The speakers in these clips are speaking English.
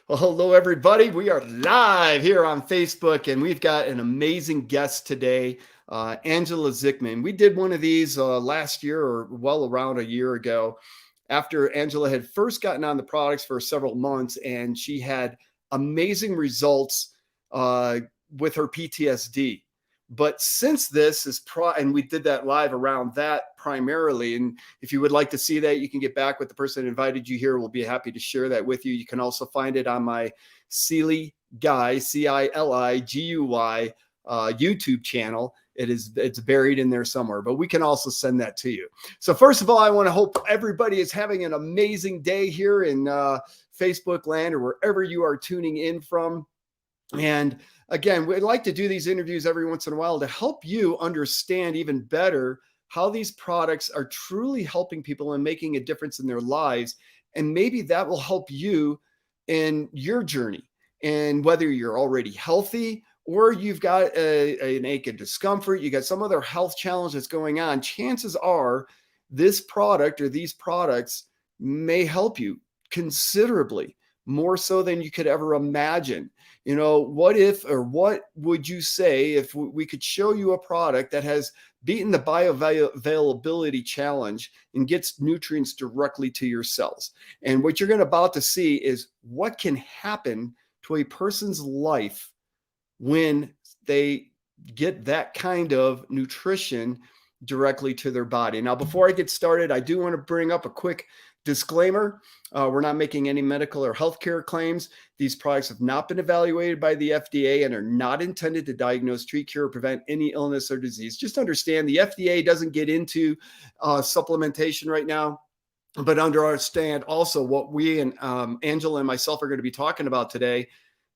Well, hello, everybody. We are live here on Facebook, and we've got an amazing guest today, Angela Zickman. We did one of these last year or well around a year ago after Angela had first gotten on the products for several months, and she had amazing results uh, with her PTSD. But since this is and we did that live around that primarily. And if you would like to see that, you can get back with the person that invited you here. We'll be happy to share that with you. You can also find it on my CiliGuy, CiliGuy YouTube channel. It's buried in there somewhere, but we can also send that to you. So first of all, I want to hope everybody is having an amazing day here in Facebook land or wherever you are tuning in from. And again, we'd like to do these interviews every once in a while to help you understand even better how these products are truly helping people and making a difference in their lives. And maybe that will help you in your journey. And whether you're already healthy or you've got an ache and discomfort, you got some other health challenge that's going on, chances are this product or these products may help you considerably more so than you could ever imagine. What if, or what would you say if we could show you a product that has beaten the bioavailability challenge and gets nutrients directly to your cells? And what you're about to see is what can happen to a person's life when they get that kind of nutrition directly to their body. Now, before I get started, I do want to bring up a quick disclaimer. We're not making any medical or healthcare claims. These products have not been evaluated by the FDA and are not intended to diagnose, treat, cure, or prevent any illness or disease. Just understand the FDA doesn't get into supplementation right now, but understand also what we and Angela and myself are going to be talking about today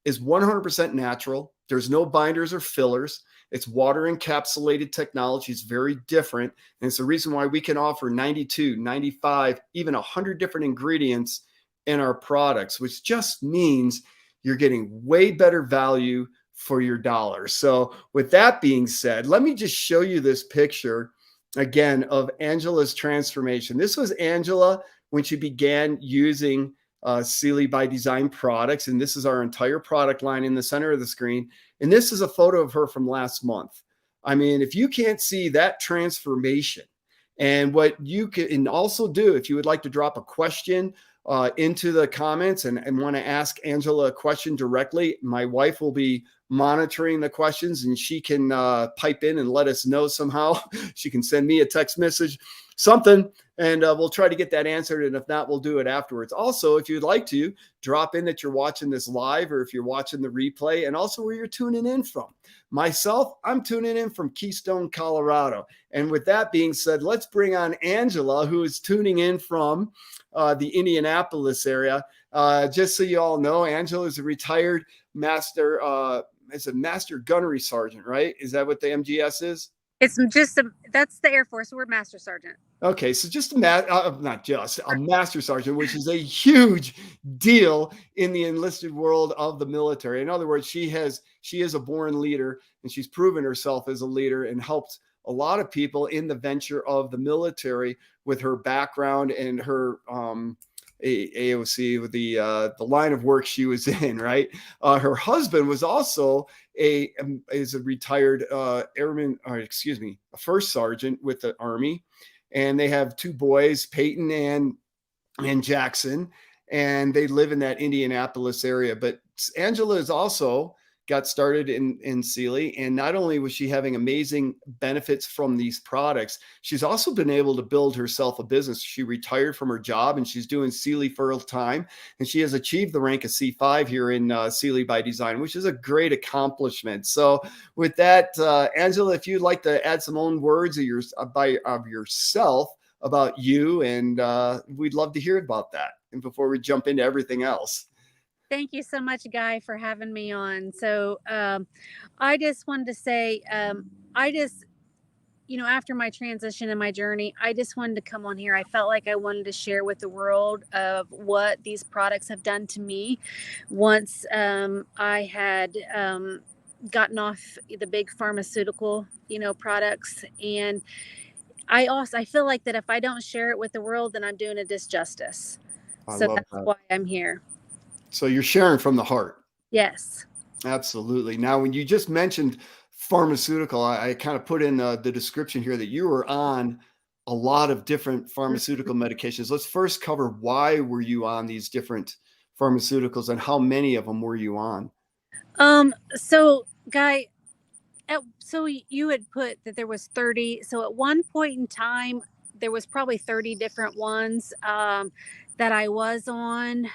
is 100% natural. There's no binders or fillers. It's water encapsulated technology. It's very different. And it's the reason why we can offer 92, 95, even 100 different ingredients in our products, which just means you're getting way better value for your dollar. So with that being said, let me just show you this picture again of Angela's transformation. This was Angela when she began using CiliBydesign products. And this is our entire product line in the center of the screen. And this is a photo of her from last month. I mean, if you can't see that transformation, and what you can also do, if you would like to drop a question into the comments and want to ask Angela a question directly, my wife will be monitoring the questions and she can pipe in and let us know somehow. She can send me a text message, something, and we'll try to get that answered. And if not, we'll do it afterwards. Also, if you'd like to, drop in that you're watching this live or if you're watching the replay, and also where you're tuning in from. Myself, I'm tuning in from Keystone, Colorado. And with that being said, let's bring on Angela, who is tuning in from the Indianapolis area. Just so you all know, Angela is a retired master, it's a master gunnery sergeant, right? Is that what the MGS is? It's that's the Air Force. We're Master Sergeant. Okay, so just not just a master sergeant, which is a huge deal in the enlisted world of the military. In other words, she is a born leader, and she's proven herself as a leader and helped a lot of people in the venture of the military with her background and her AOC with the line of work she was in. Right, her husband was also is a retired airman, or excuse me, a first sergeant with the Army. And they have two boys, Peyton and Jackson, and they live in that Indianapolis area. But Angela is also got started in Cili, and not only was she having amazing benefits from these products, she's also been able to build herself a business. She retired from her job and she's doing Cili full time, and she has achieved the rank of C5 here in CiliBydesign, which is a great accomplishment. So with that, Angela, if you'd like to add some own words of yourself about you, and we'd love to hear about that. And before we jump into everything else. Thank you so much, Guy, for having me on. So I just wanted to say, after my transition and my journey, I just wanted to come on here. I felt like I wanted to share with the world of what these products have done to me once I had gotten off the big pharmaceutical, products. And I feel like that if I don't share it with the world, then I'm doing a disjustice. I So love that's that. why I'm here. So you're sharing from the heart. Yes. Absolutely. Now, when you just mentioned pharmaceutical, I kind of put in the description here that you were on a lot of different pharmaceutical medications. Let's first cover why were you on these different pharmaceuticals and how many of them were you on? So Guy, so you had put that there was 30. So at one point in time, there was probably 30 different ones that I was on,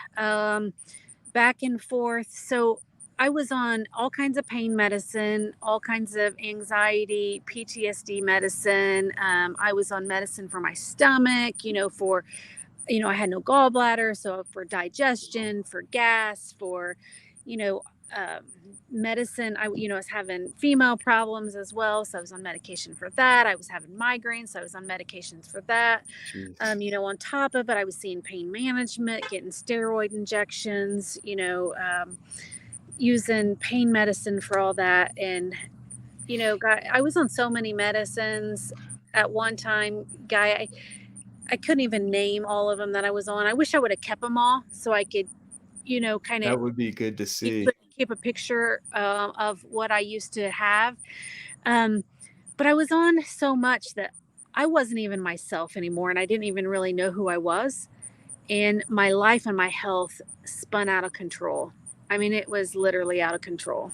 back and forth. So I was on all kinds of pain medicine, all kinds of anxiety, PTSD medicine. I was on medicine for my stomach, I had no gallbladder, so for digestion, for gas, for, you know, um, medicine. I was having female problems as well, so I was on medication for that. I was having migraines, so I was on medications for that. Jeez. On top of it, I was seeing pain management, getting steroid injections, using pain medicine for all that. And, Guy, I was on so many medicines at one time, Guy. I couldn't even name all of them that I was on. I wish I would have kept them all so I could, kind of That would be good to keep, see. keep a picture of what I used to have. Um, but I was on so much that I wasn't even myself anymore, and I didn't even really know who I was. And my life and my health spun out of control. I mean, it was literally out of control.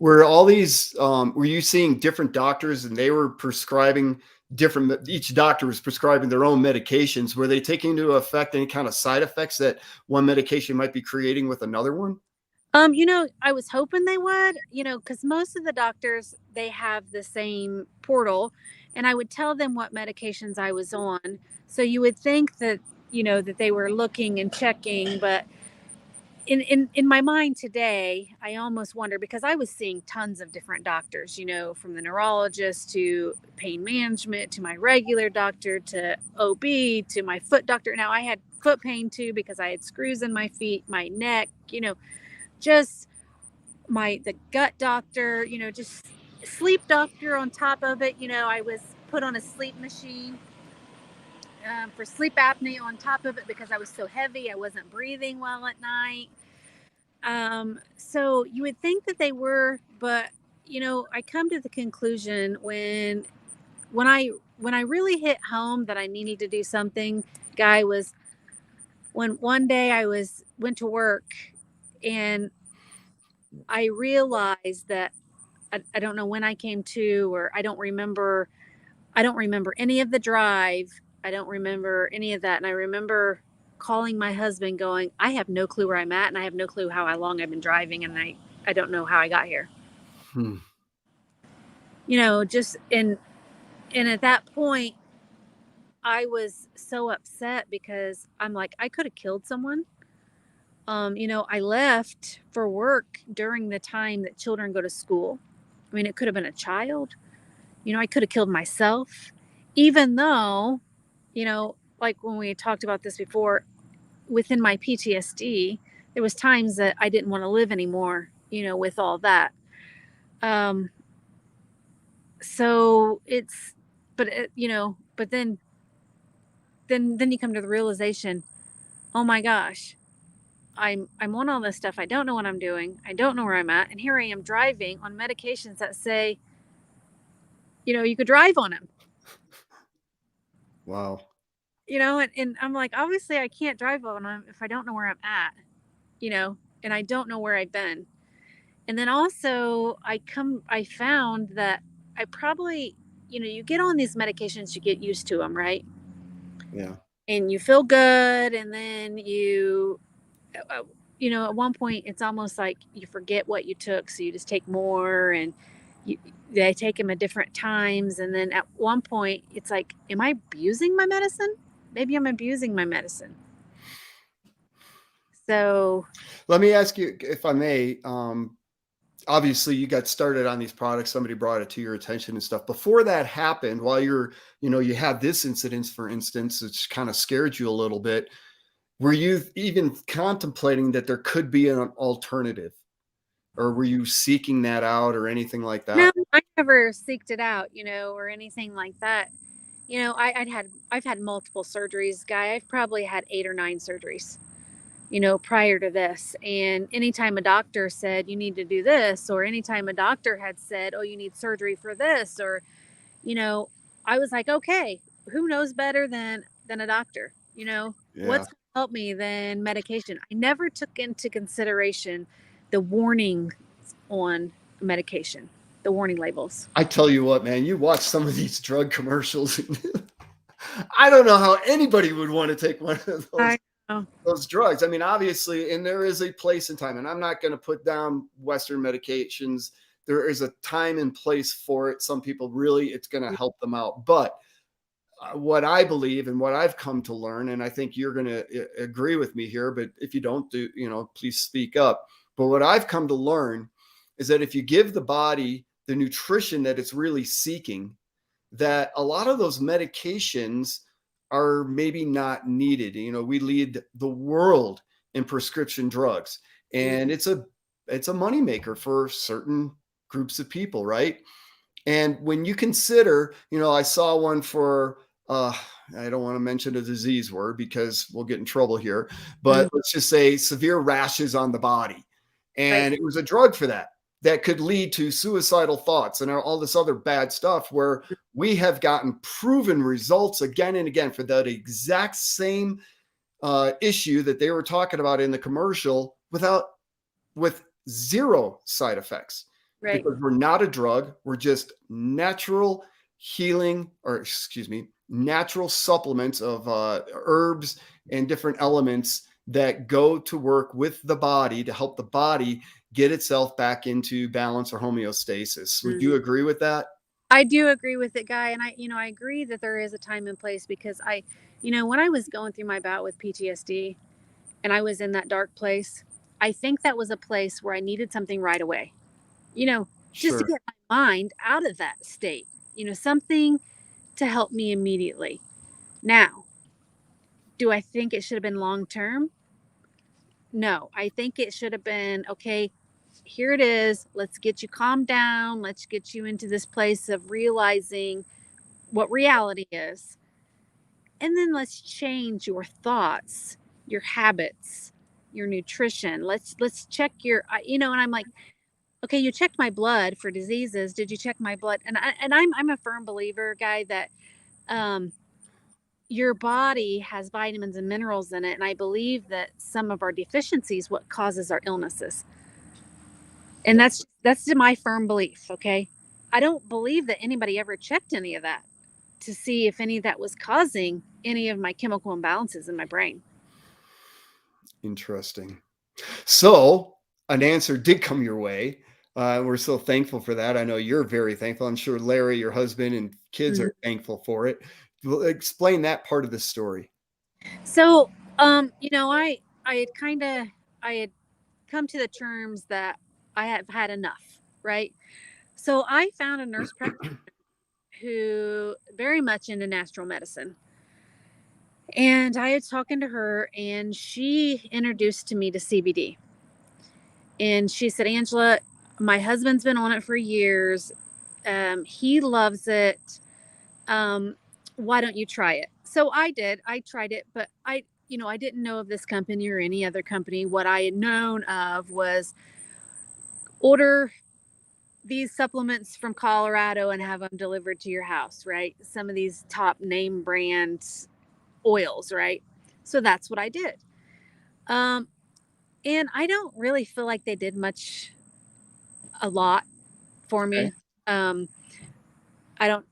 Were all these, were you seeing different doctors and they were prescribing different, each doctor was prescribing their own medications? Were they taking into effect any kind of side effects that one medication might be creating with another one? I was hoping they would, because most of the doctors, they have the same portal, and I would tell them what medications I was on. So you would think that, that they were looking and checking, but in my mind today, I almost wonder, because I was seeing tons of different doctors, from the neurologist to pain management to my regular doctor to OB to my foot doctor. Now I had foot pain too because I had screws in my feet, my neck, just the gut doctor, just sleep doctor on top of it. I was put on a sleep machine for sleep apnea on top of it because I was so heavy. I wasn't breathing well at night. So you would think that they were, but I come to the conclusion when I really hit home that I needed to do something, Guy, was when one day went to work, and I realized that I don't know when I came to, or I don't remember any of the drive. I don't remember any of that. And I remember calling my husband going, I have no clue where I'm at, and I have no clue how long I've been driving, and I don't know how I got here. Hmm. Just and at that point I was so upset because I'm like, I could have killed someone. I left for work during the time that children go to school. I mean, it could have been a child. I could have killed myself, even though, like when we talked about this before, within my PTSD, there was times that I didn't want to live anymore, with all that. Um, so it's, but but then you come to the realization, oh my gosh, I'm on all this stuff. I don't know what I'm doing. I don't know where I'm at, and here I am driving on medications that say, you could drive on them. Wow. And I'm like, obviously I can't drive on them if I don't know where I'm at, and I don't know where I've been. And then also I found that I probably, you get on these medications, you get used to them, right? Yeah. And you feel good. And then uh, at one point it's almost like you forget what you took. So you just take more, and you, they take them at different times. And then at one point it's like, am I abusing my medicine? Maybe I'm abusing my medicine. So, Let me ask you, if I may, obviously you got started on these products, somebody brought it to your attention and stuff. Before that happened, while you had this incident, for instance, which kind of scared you a little bit, were you even contemplating that there could be an alternative? Or were you seeking that out or anything like no, that? I never seeked it out, or anything like that. I've had multiple surgeries, Guy. I've probably had 8 or 9 surgeries. prior to this. And anytime a doctor said you need to do this, or anytime a doctor had said, oh, you need surgery for this, or, you know, I was like, okay, who knows better than a doctor? Yeah. What's going to help me than medication? I never took into consideration the warning on medication, the warning labels. I tell you what, man, you watch some of these drug commercials. I don't know how anybody would want to take one of I know. those drugs. I mean, obviously, and there is a place and time, and I'm not going to put down Western medications. There is a time and place for it. Some people really, it's going to help them out. But what I believe and what I've come to learn, and I think you're going to agree with me here, but if you don't do, please speak up. But what I've come to learn is that if you give the body the nutrition that it's really seeking, that a lot of those medications are maybe not needed. We lead the world in prescription drugs, and it's a moneymaker for certain groups of people, right? And when you consider, I saw one for I don't want to mention a disease word because we'll get in trouble here, but let's just say severe rashes on the body. Right. And it was a drug for that could lead to suicidal thoughts and all this other bad stuff, where we have gotten proven results again and again for that exact same issue that they were talking about in the commercial with zero side effects. Right. Because we're not a drug, we're just natural healing, or excuse me, natural supplements of herbs and different elements that go to work with the body to help the body get itself back into balance or homeostasis. Would you agree with that? I do agree with it, Guy, and I agree that there is a time and place, because when I was going through my bout with PTSD and I was in that dark place, I think that was a place where I needed something right away. Just to Sure. get my mind out of that state. Something to help me immediately. Now, do I think it should have been long term? No, I think it should have been, okay, here it is. Let's get you calmed down. Let's get you into this place of realizing what reality is. And then let's change your thoughts, your habits, your nutrition. Let's check and I'm like, okay, you checked my blood for diseases. Did you check my blood? And I'm a firm believer, Guy, that um your body has vitamins and minerals in it, and I believe that some of our deficiencies what causes our illnesses. And that's my firm belief, okay? I don't believe that anybody ever checked any of that to see if any of that was causing any of my chemical imbalances in my brain. Interesting. So an answer did come your way. We're so thankful for that. I know you're very thankful. I'm sure Larry, your husband, and kids Mhm. are thankful for it. Well, explain that part of the story. So, I had I had come to the terms that I have had enough, right? So I found a nurse practitioner who very much into natural medicine. And I had talking to her, and she introduced to me to CBD. And she said, Angela, my husband's been on it for years. He loves it. Um, why don't you try it? So I did. I tried it, but I didn't know of this company or any other company. What I had known of was order these supplements from Colorado and have them delivered to your house, right? Some of these top name brand oils, right? So that's what I did. Um, and I don't really feel like they did a lot for Okay. me. I don't,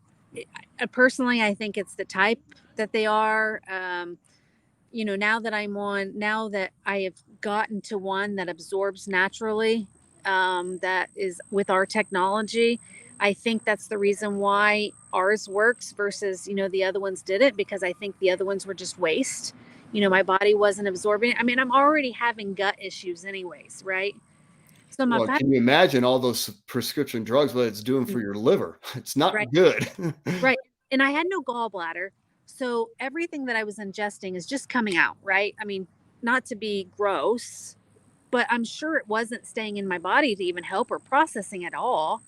personally, I think it's the type that they are. Now that I have gotten to one that absorbs naturally, that is with our technology, I think that's the reason why ours works versus, the other ones didn't, because I think the other ones were just waste. My body wasn't absorbing it. I mean, I'm already having gut issues anyways, right? So my Well, can you imagine all those prescription drugs, what it's doing for your liver? It's right, not good. right. And I had no gallbladder. So everything that I was ingesting is just coming out, right? I mean, not to be gross, but I'm sure it wasn't staying in my body to even help or processing at all.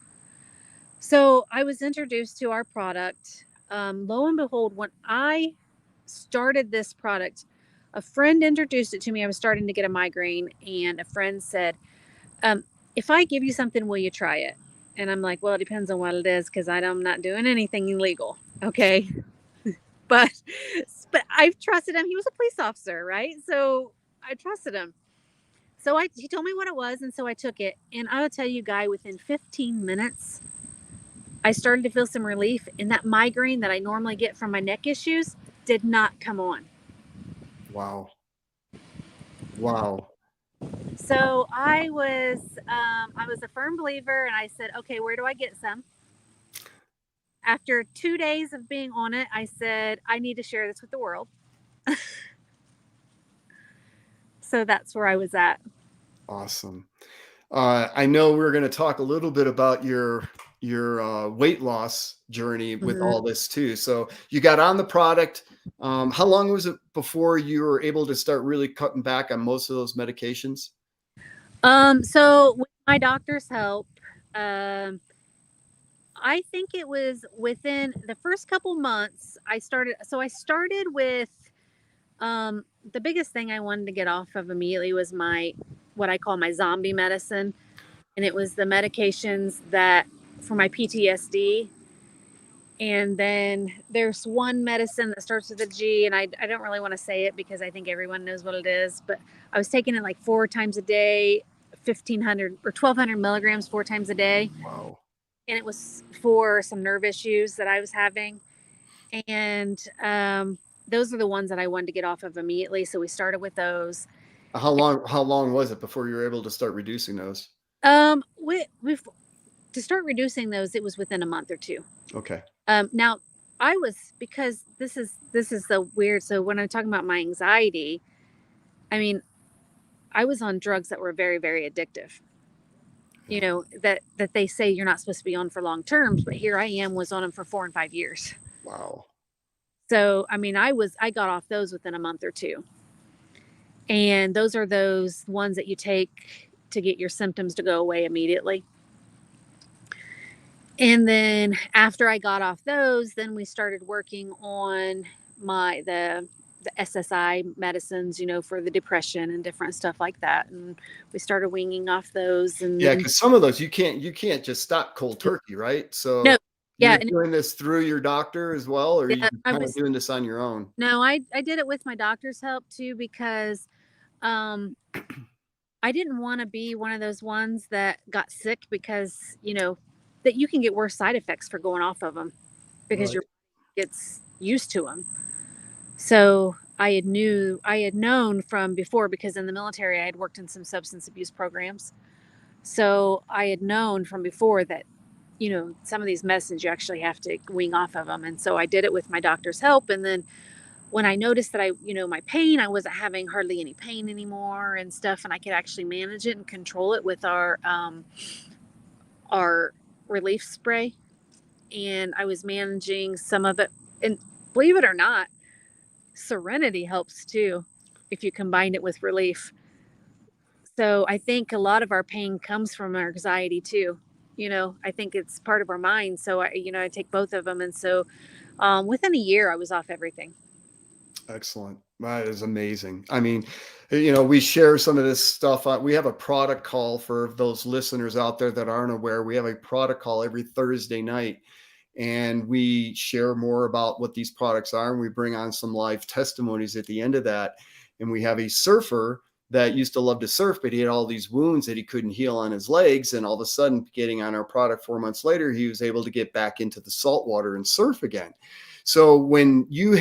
So I was introduced to our product. Lo and behold, when I started this product, A friend introduced it to me. I was starting to get a migraine, and a friend said, um, if I give you something, will you try it? And I'm like, well, it depends on what it is, because I'm not doing anything illegal. Okay. But I've trusted him. He was a police officer, right? So I trusted him. So he told me what it was, and so I took it. And I'll tell you, Guy, within 15 minutes, I started to feel some relief, and that migraine that I normally get from my neck issues did not come on. Wow. Wow. So I was a firm believer, and I said, okay, where do I get some? After 2 days of being on it, I said, I need to share this with the world. So that's where I was at. Awesome. I know we're going to talk a little bit about your weight loss journey with Mhm. all this too. So you got on the product. How long was it before you were able to start really cutting back on most of those medications? So with my doctor's help, um, I think it was within the first couple months I started. So I started with the biggest thing I wanted to get off of immediately was my what I call my zombie medicine, and it was the medications that for my PTSD. And then there's one medicine that starts with a G, and I don't really want to say it because I think everyone knows what it is, but I was taking it like 4 times a day, 1,500 or 1,200 milligrams 4 times a day. Wow. And it was for some nerve issues that I was having. And those are the ones that I wanted to get off of immediately. So we started with those. How long was it before you were able to start reducing those? We've to start reducing those, it was within a month or two. Okay. Now I was because this is the weird. So when I'm talking about my anxiety, I mean, I was on drugs that were very, very addictive. Yeah. That they say you're not supposed to be on for long terms, but here I am was on them for 4 and 5 years. Wow. So I mean, I got off those within a month or two, and those are those ones that you take to get your symptoms to go away immediately. And then after I got off those, then we started working on the SSI medicines, for the depression and different stuff like that. And we started winging off those. And Yeah, then because some of those you can't just stop cold turkey, right? no, So yeah, you're and doing this through your doctor as well, or are you yeah, I kind of was doing this on your own? no, I did it with my doctor's help too because um, I didn't want to be one of those ones that got sick because that you can get worse side effects for going off of them because Right. your body gets used to them. So I had known from before because in the military I had worked in some substance abuse programs. So I had known from before that some of these medicines you actually have to wean off of them, and so I did it with my doctor's help. And then when I noticed that my pain, I wasn't having hardly any pain anymore and stuff, and I could actually manage it and control it with our relief spray, and I was managing some of it. And believe it or not, Serenity helps too if you combine it with relief. So I think a lot of our pain comes from our anxiety too. I think it's part of our mind. So I take both of them, and so within a year, I was off everything. Excellent. That is amazing. I mean, we share some of this stuff. We have a product call for those listeners out there that aren't aware. We have a product call every Thursday night, and we share more about what these products are. And we bring on some live testimonies at the end of that. And we have a surfer that used to love to surf, but he had all these wounds that he couldn't heal on his legs. And all of a sudden, getting on our product 4 months later, he was able to get back into the salt water and surf again. So when you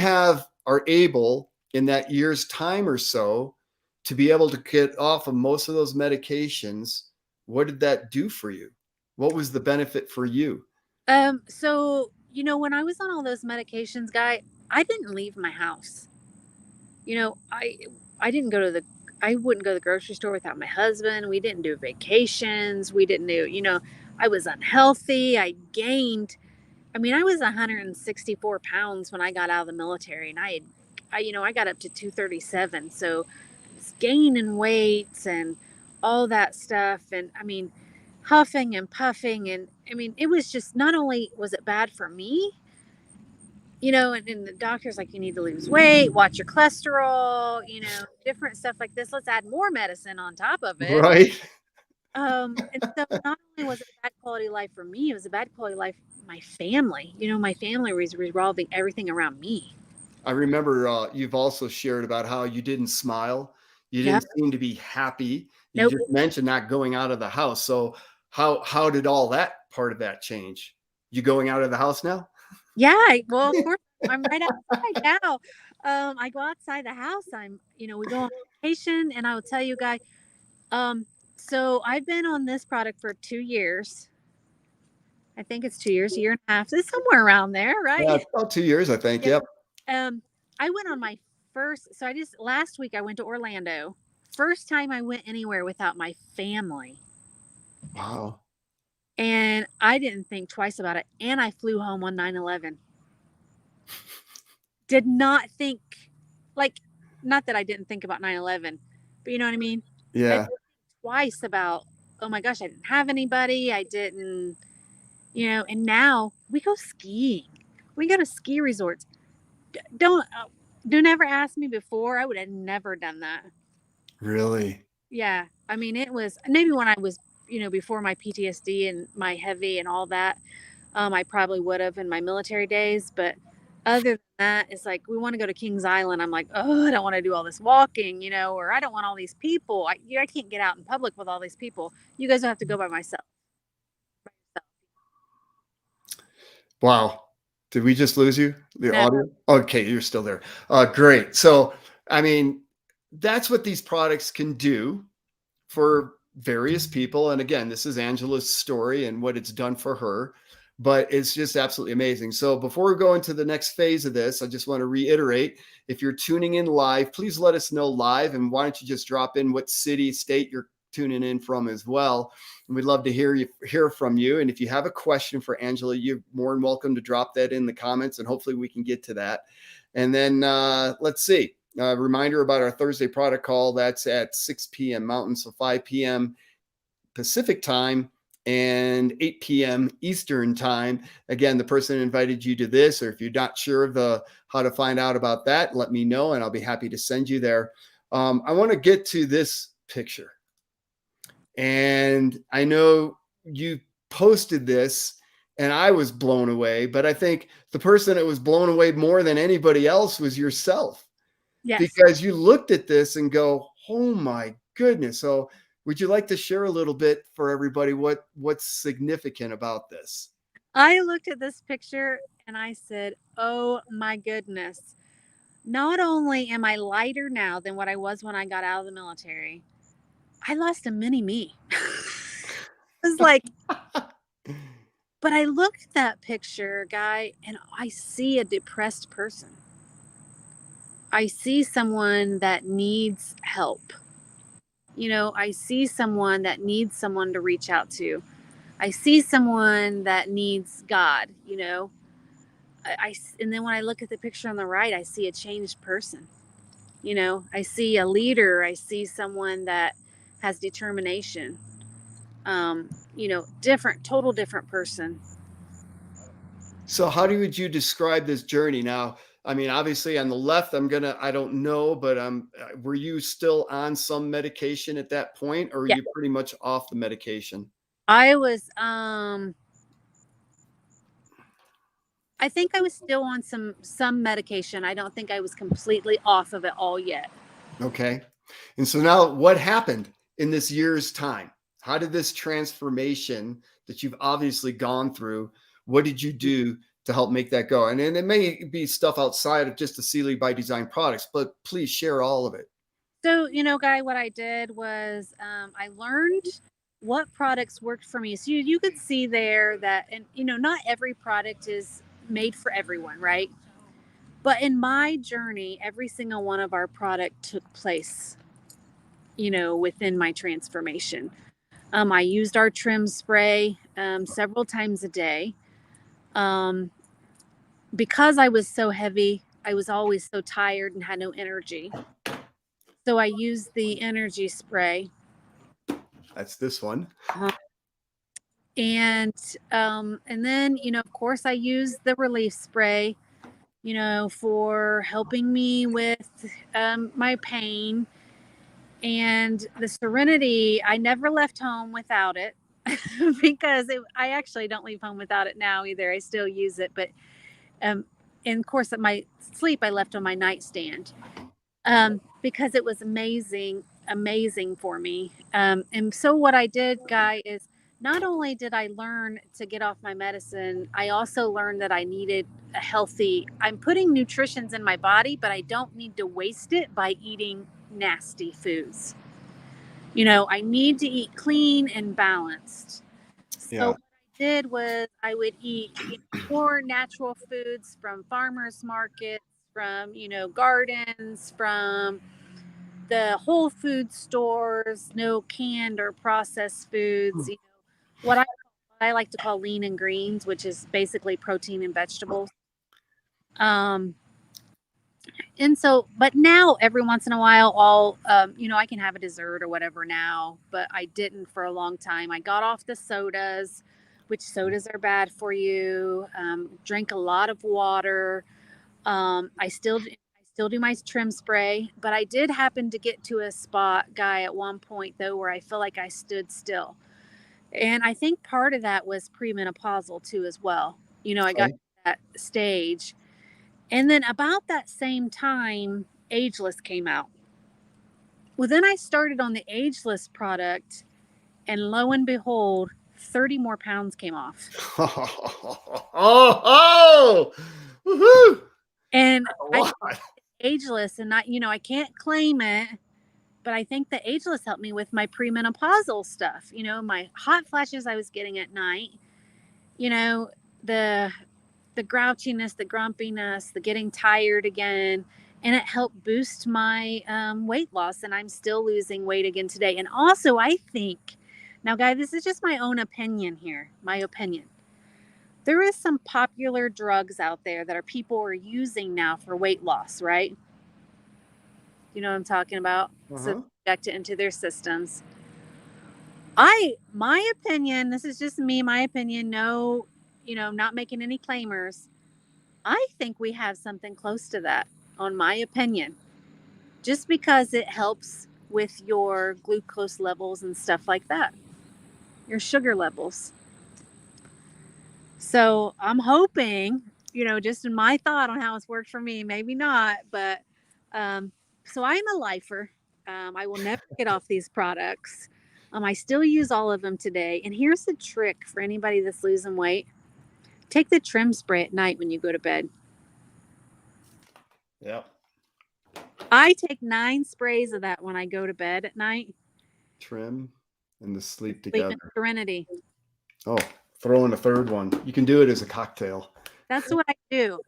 are able in that year's time or so to be able to get off of most of those medications, what did that do for you? What was the benefit for you? So when I was on all those medications, Guy, I didn't leave my house. You know, I didn't go to the I wouldn't go to the grocery store without my husband. We didn't do vacations. We didn't do, I was unhealthy. I gained. I mean, I was 164 pounds when I got out of the military, and I got up to 237. So it's gaining weight and all that stuff. And I mean, huffing and puffing. And I mean, it was just not only was it bad for me, and the doctor's like, you need to lose weight, watch your cholesterol, different stuff like this. Let's add more medicine on top of it. Right. And so not only was it a bad quality of life for me, it was a bad quality of life for my family. My family was revolving everything around me. I remember you've also shared about how you didn't smile. You Yeah. didn't seem to be happy. You Nope. just mentioned not going out of the house. So how did all that part of that change? You going out of the house now? Yeah. Well, of course, I'm right outside now. I go outside the house. We go on vacation, and I will tell you, guys. Um, so I've been on this product for 2 years. I think it's 2 years, a year and a half. It's somewhere around there, Yeah, right? it's about 2 years, I think. Yeah. Yep. I went on my first. So I just last week I went to Orlando. First time I went anywhere without my family, Wow. and I didn't think twice about it. And I flew home on 9/11. Did not think, like, not that I didn't think about 9/11, but you know what I mean. I Yeah. didn't think twice about. Oh my gosh, I didn't have anybody. I didn't. And now we go skiing. We go to ski resorts. Don't ever ask me before. I would have never done that. Really? Yeah. I mean, it was maybe when I was, before my PTSD and my heavy and all that. I probably would have in my military days, but other than that, it's like we want to go to Kings Island. I'm like, oh, I don't want to do all this walking, or I don't want all these people. I can't get out in public with all these people. You guys will have to go by myself. Wow. Did we just lose you? The No, audio? Okay, you're still there. Great. So, I mean, that's what these products can do for various people. And again, this is Angela's story and what it's done for her, but it's just absolutely amazing. So before we go into the next phase of this, I just want to reiterate, if you're tuning in live, please let us know live. And why don't you just drop in what city, state you're tuning in from as well. And we'd love to hear from you. And if you have a question for Angela, you're more than welcome to drop that in the comments, and hopefully we can get to that. And then let's see. Reminder about our Thursday product call. That's at 6 p.m. Mountain, so 5 p.m. Pacific time and 8 p.m. Eastern time. Again, the person invited you to this, or if you're not sure of how to find out about that, let me know, and I'll be happy to send you there. I want to get to this picture. And I know you posted this and I was blown away, but I think the person that was blown away more than anybody else was yourself, yes. because you looked at this and go, "Oh my goodness." So, would you like to share a little bit for everybody what's significant about this? I looked at this picture and I said, oh my goodness. Not only am I lighter now than what I was when I got out of the military, I lost a mini me. It was like, but I looked at that picture, guy, and I see a depressed person. I see someone that needs help. I see someone that needs someone to reach out to. I see someone that needs God, and then when I look at the picture on the right, I see a changed person. I see a leader. I see someone that has determination. Total different person. So, how would you describe this journey now? I mean, obviously, on the left, I don't know, but were you still on some medication at that point, or were Yeah, you pretty much off the medication? I was. I think I was still on some medication. I don't think I was completely off of it all yet. Okay. And so now what happened in this year's time? How did this transformation that you've obviously gone through, what did you do to help make that go? And it may be stuff outside of just the CiliBydesign products, but please share all of it. So, Guy, what I did was I learned what products worked for me. So you could see there that, and not every product is made for everyone, right? But in my journey, every single one of our product took place, within my transformation. I used our trim spray several times a day. Um, because I was so heavy, I was always so tired and had no energy. So I used the energy spray. That's this one. Uh, and then, of course, I used the relief spray. for helping me with my pain. And the Serenity, I never left home without it because I actually don't leave home without it now either. I still use it, but um, and of course, at my sleep, I left on my nightstand because it was amazing for me. And so, what I did, Guy, is not only did I learn to get off my medicine, I also learned that I needed a healthy, I'm putting nutritions in my body, but I don't need to waste it by eating nasty foods. I need to eat clean and balanced. So Yeah. what I did was I would eat more natural foods from farmers markets, from gardens, from the whole food stores, no canned or processed foods. What I like to call lean and greens, which is basically protein and vegetables. Um, and so, but now every once in a while, I can have a dessert or whatever now, but I didn't for a long time. I got off the sodas, which sodas are bad for you. Drink a lot of water. I still do my trim spray, but I did happen to get to a spot, Guy, at one point though, where I feel like I stood still. And I think part of that was premenopausal too, as well. I got Okay. to that stage. And then about that same time, Ageless came out. Well, then I started on the Ageless product, and lo and behold, 30 more pounds came off. Oh, woohoo! And A I lot. Ageless, and not, I can't claim it, but I think the Ageless helped me with my premenopausal stuff. My hot flashes I was getting at night, you know, the the grouchiness, the grumpiness, the getting tired again. And it helped boost my weight loss. And I'm still losing weight again today. And also, I think, now, guys, this is just my own opinion here, my opinion. There is some popular drugs out there that people are using now for weight loss, right? You know what I'm talking about? So Uh-huh. inject it into their systems. My opinion, this is just me, my opinion, no, not making any claimers. I think we have something close to that, on my opinion, just because it helps with your glucose levels and stuff like that, your sugar levels. So I'm hoping, just in my thought on how it's worked for me, maybe not, but um, so I'm a lifer. I will never get off these products. I still use all of them today. And here's the trick for anybody that's losing weight: take the trim spray at night when you go to bed. Yeah. I take 9 sprays of that when I go to bed at night. Trim and the sleep Sleep in together. serenity. Oh, throw in a third one. You can do it as a cocktail. That's what I do.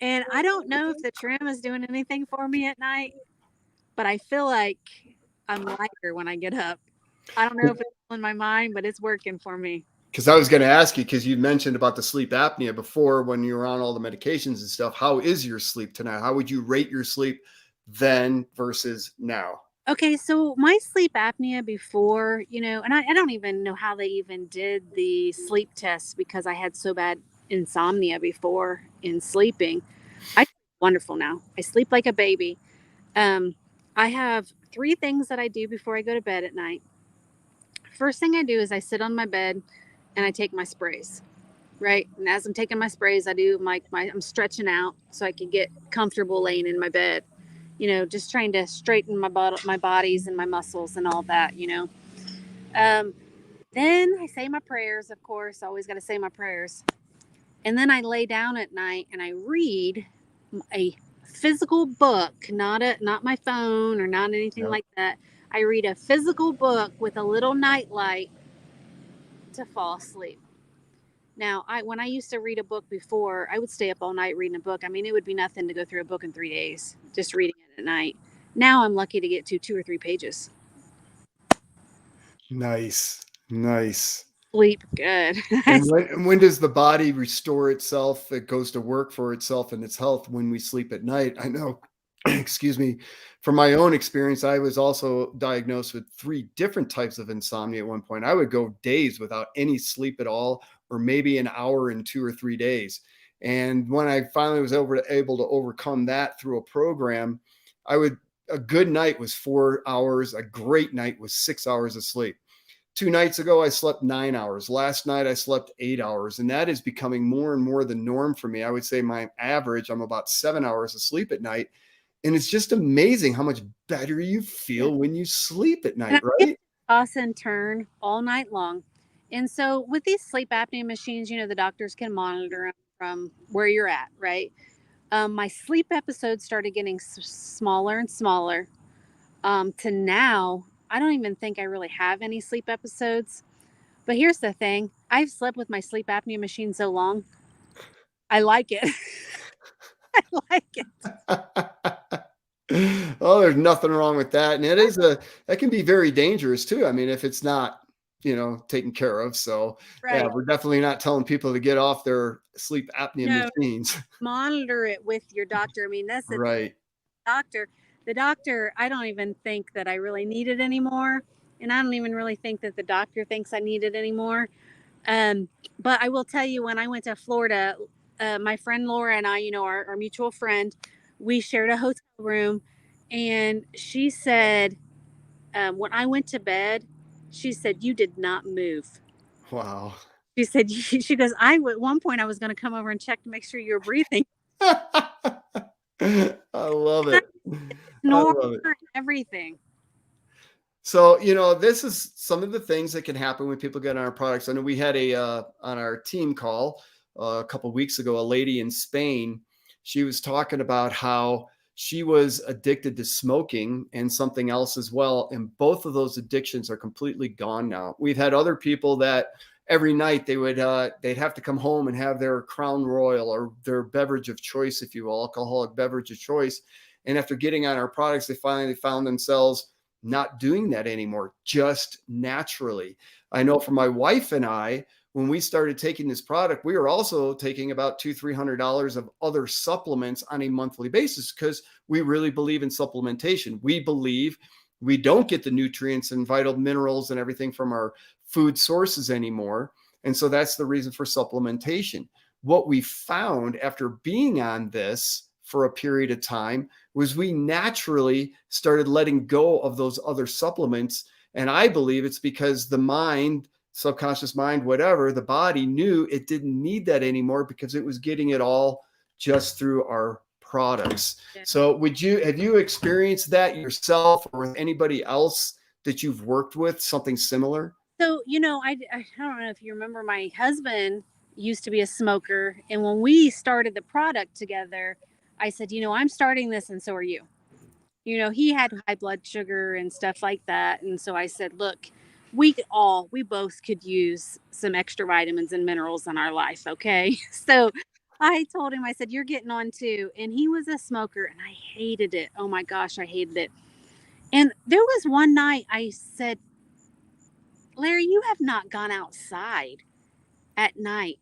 And I don't know if the trim is doing anything for me at night, but I feel like I'm lighter when I get up. I don't know if it's in my mind, but it's working for me. Because I was going to ask you, because you mentioned about the sleep apnea before when you were on all the medications and stuff. How is your sleep tonight? How would you rate your sleep then versus now? Okay, so my sleep apnea before, and I don't even know how they even did the sleep test because I had so bad insomnia before in sleeping. I wonderful now. I sleep like a baby. Um, I have 3 things that I do before I go to bed at night. First thing I do is I sit on my bed and I take my sprays, right? And as I'm taking my sprays, I do I'm stretching out so I can get comfortable laying in my bed. Just trying to straighten my bodies and my muscles and all that. Um, then I say my prayers, of course. I always got to say my prayers. And then I lay down at night and I read a physical book, not my phone or not anything Yep. like that. I read a physical book with a little night light to fall asleep. Now, when I used to read a book before, I would stay up all night reading a book. I mean, it would be nothing to go through a book in 3 days, just reading it at night. Now I'm lucky to get to 2 or 3 pages. Nice. Nice. Sleep good. And when does the body restore itself? It goes to work for itself and its health when we sleep at night. I know, excuse me, from my own experience, I was also diagnosed with 3 different types of insomnia at one point. I would go days without any sleep at all, or maybe an hour in 2 or 3 days. And when I finally was able to overcome that through a program, I would, a good night was 4 hours. A great night was 6 hours of sleep. 2 nights ago, I slept 9 hours. Last night, I slept 8 hours. And that is becoming more and more the norm for me. I would say my average, I'm about 7 hours of sleep at night. And it's just amazing how much better you Yeah. feel when you sleep at And night, I get to right? toss and turn all night long. And so with these sleep apnea machines, the doctors can monitor them from where you're at, right? My sleep episodes started getting smaller and smaller. To now, I don't even think I really have any sleep episodes. But here's the thing: I've slept with my sleep apnea machine so long, I like it. I like it. Oh, there's nothing wrong with that. And that can be very dangerous too. I mean, if it's not, taken care of. So yeah, Right. we're definitely not telling people to get off their sleep apnea No, machines. monitor it with your doctor. I mean, that's the Right. doctor. The doctor, I don't even think that I really need it anymore. And I don't even really think that the doctor thinks I need it anymore. Um, but I will tell you, when I went to Florida, my friend Laura and I, our mutual friend, we shared a hotel room. And she said, when I went to bed, she said, "You did not move." Wow. She said, she goes, at one point, I was going to come over and check to make sure you were breathing. I love And I it. I snore love it. and everything. So, this is some of the things that can happen when people get on our products. I know we had on our team call a couple of weeks ago, a lady in Spain. She was talking about how she was addicted to smoking and something else as well. And both of those addictions are completely gone now. We've had other people that every night they'd have to come home and have their Crown Royal or their beverage of choice, if you will, alcoholic beverage of choice. And after getting on our products, they finally found themselves not doing that anymore, just naturally. I know for my wife and I, when we started taking this product, we were also taking about $200-300 of other supplements on a monthly basis because we really believe in supplementation. We believe we don't get the nutrients and vital minerals and everything from our food sources anymore. And so that's the reason for supplementation. What we found after being on this for a period of time was we naturally started letting go of those other supplements. And I believe it's because the mind, subconscious mind, whatever, the body knew it didn't need that anymore because it was getting it all just through our products. Yeah. So have you experienced that yourself or with anybody else that you've worked with, something similar? So, I don't know if you remember, my husband used to be a smoker. And when we started the product together, I said, I'm starting this, and so are you. He had high blood sugar and stuff like that. And so I said, look, we both could use some extra vitamins and minerals in our life. Okay. So I told him, I said, you're getting on too. And he was a smoker and I hated it. Oh my gosh, I hated it. And there was one night I said, Larry, you have not gone outside at night.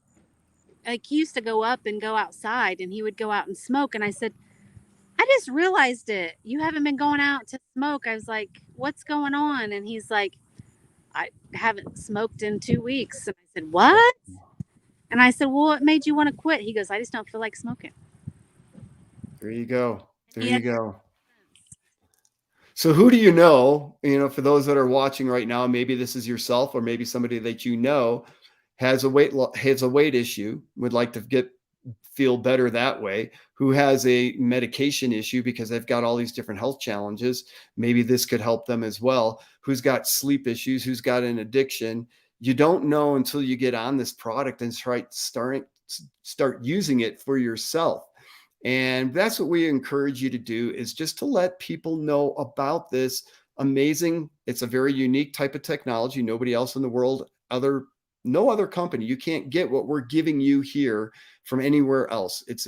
Like, he used to go up and go outside and he would go out and smoke. And I said, I just realized it. You haven't been going out to smoke. I was like, what's going on? And he's like, I haven't smoked in 2 weeks. And I said, what? And I said, well, what made you want to quit? He goes, I just don't feel like smoking. There you go. There Yeah. you go. So who do you know, for those that are watching right now, maybe this is yourself or maybe somebody that has a weight issue, would like to feel better that way, who has a medication issue because they've got all these different health challenges. Maybe this could help them as well. Who's got sleep issues, who's got an addiction. You don't know until you get on this product and start using it for yourself. And that's what we encourage you to do, is just to let people know about this amazing, it's a very unique type of technology. Nobody else in the world, no other company, you can't get what we're giving you here from anywhere else. It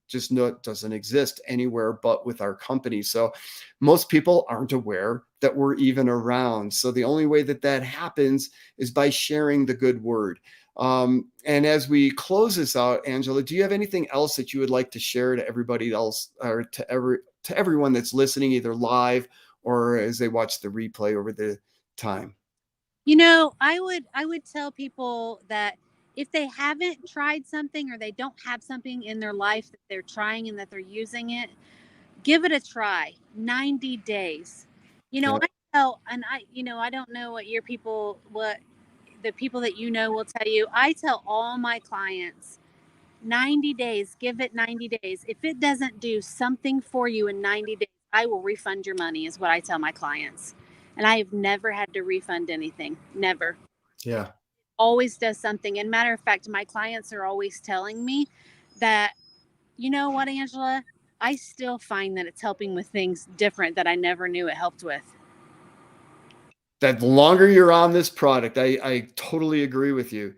just doesn't exist anywhere but with our company. So most people aren't aware that we're even around. So the only way that happens is by sharing the good word. And as we close this out, Angela, do you have anything else that you would like to share to everybody else, or to everyone that's listening, either live or as they watch the replay over the time? I would tell people that if they haven't tried something or they don't have something in their life that they're trying and that they're using it, give it a try. 90 days. You know, Yeah. I tell, and I don't know what the people that you know will tell you. I tell all my clients 90 days, give it 90 days. If it doesn't do something for you in 90 days, I will refund your money, is what I tell my clients. And I have never had to refund anything. Never. Yeah. Always does something. And matter of fact, my clients are always telling me that, you know what, Angela? I still find that it's helping with things different that I never knew it helped with. That the longer you're on this product, I totally agree with you.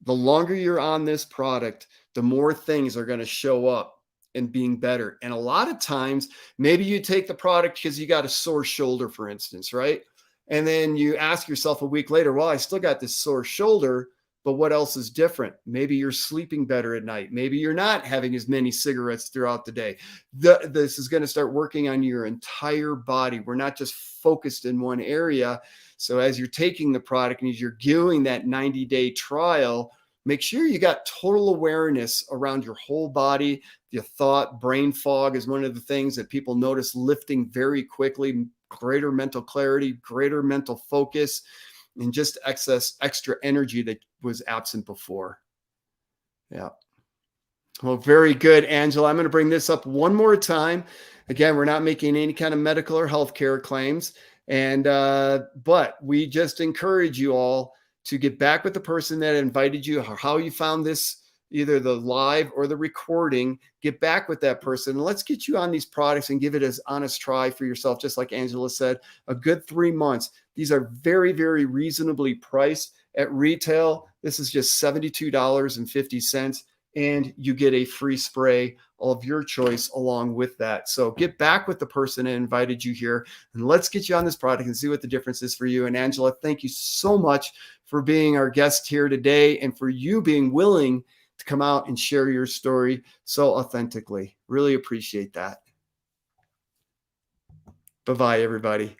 The longer you're on this product, the more things are going to show up and being better. And a lot of times, maybe you take the product because you got a sore shoulder, for instance, right? And then you ask yourself a week later, well, I still got this sore shoulder, but what else is different? Maybe you're sleeping better at night. Maybe you're not having as many cigarettes throughout the day. This is going to start working on your entire body. We're not just focused in one area. So as you're taking the product and as you're doing that 90-day trial, make sure you got total awareness around your whole body. Your thought, brain fog is one of the things that people notice lifting very quickly, greater mental clarity, greater mental focus, and just extra energy that was absent before. Yeah. Well, very good, Angela. I'm going to bring this up one more time. Again, we're not making any kind of medical or healthcare claims. And but we just encourage you all to get back with the person that invited you, how you found this, either the live or the recording. Get back with that person and let's get you on these products and give it as honest try for yourself. Just like Angela said, a good 3 months. These are very, very reasonably priced at retail. This is just $72.50. And you get a free spray of your choice along with that. So get back with the person that invited you here and let's get you on this product and see what the difference is for you. And Angela, thank you so much for being our guest here today and for you being willing to come out and share your story so authentically. Really appreciate that. Bye-bye, everybody.